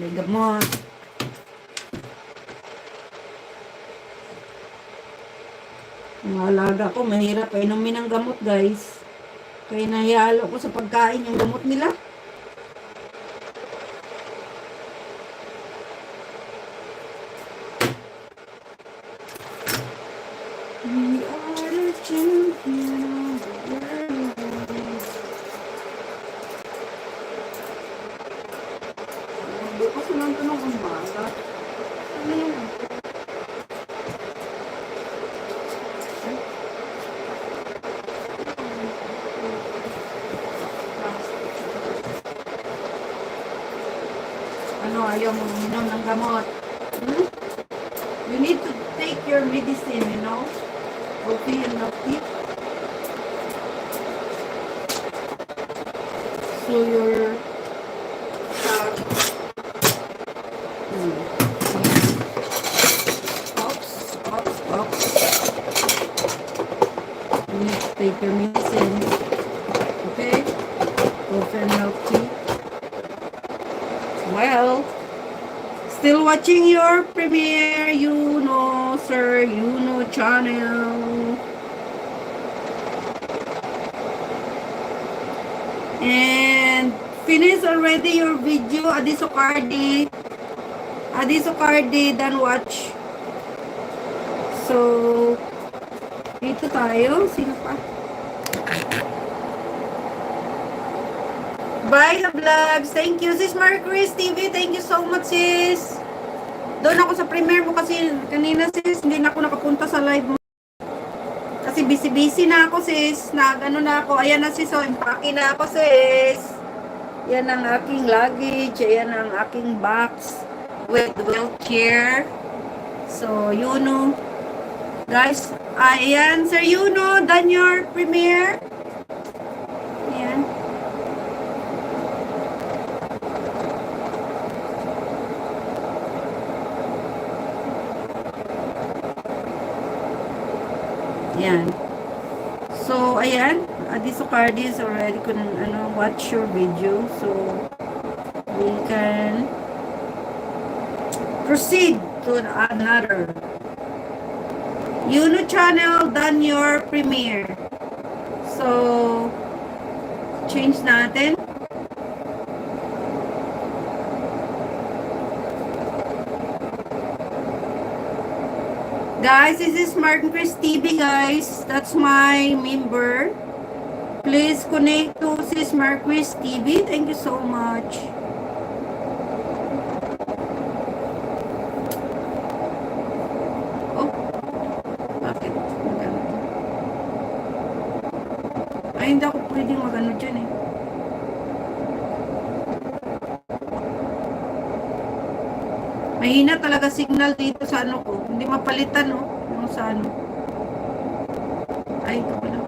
May gamot. Mga alaga ko, mahirap inumin ng gamot, guys. Kaya nahihalo ko sa pagkain yung gamot nila. We are the champion of the world. Bukas lang ito ng umaga. Ano yan? Ano, ayaw mo uminom ng gamot? Hmm? You need to take your medicine, you know? Okay, and healthy. So your ops. You need to take your medicine. Okay? Okay, and healthy. Well, still watching your premiere, sir, channel. And finish already your video, Adisocardi, done watch. So, dito tayo. Sino pa? Bye, vlogs. Thank you, sis Marcris TV. Thank you so much, sis. Doon ako sa premiere mo kasi kanina, sis, hindi na ako nakapunta sa live mo. Kasi busy na ako, sis. Nag-ano na ako. Ayan na, sis. So, impake na ako, sis. Yan ang aking luggage. Ayan ang aking box with wheelchair. So, guys, ayan, Sir done your premiere. Ayan. Ayan. So, ayan. Adisocardi is already watch your video. So, we can proceed to another. Channel, done your premiere. So, change natin. Guys, this is Marcris TV, guys. That's my member. Please connect to sis Marcris TV. Thank you so much. Oh, bakit? Ay, hindi ako pwedeng magano dyan eh. Mahina talaga signal dito sa ano ko. Hindi mapalitan, no? Yung sa ano. Ay, ito pala.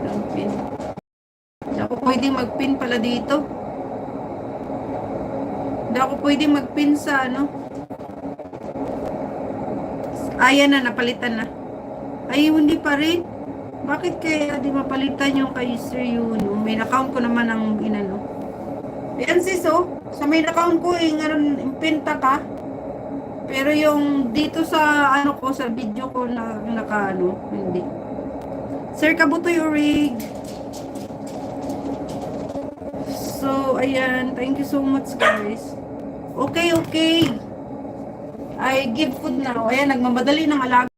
Yung pin. Hindi ako pwedeng magpin pala dito. Hindi ako pwedeng magpin sa ano. Ayan na, napalitan na. Ay, hindi pa rin. Bakit kaya di mapalitan yung kay Sir May account ko naman ang inano. Yan sis, sa main account ko, impinta ka. Pero yung dito sa ano ko, sa video ko na hindi. Sir Kabutoy Orig. So, ayan. Thank you so much, guys. Okay. I give food now. Ayan, nagmamadali ng alaga.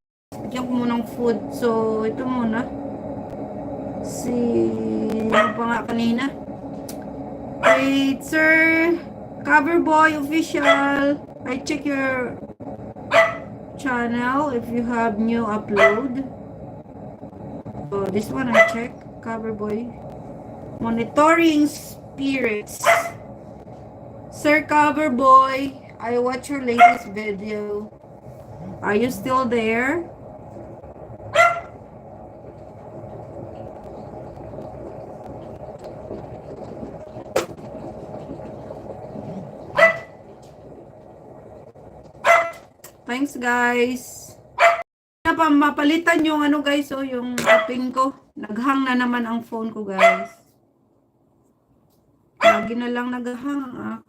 Bigyan ko munang food. So, ito muna. Ano pa nga kanina? Wait, Sir Coverboy Official. I check your channel if you have new upload. So, this one I check. Coverboy. Monitoring spirits. Sir Coverboy, I watch your latest video. Are you still there? Thanks, guys. Mapalitan yung guys, yung pin ko. Naghang na naman ang phone ko, guys. Lagi na lang naghang ang akin.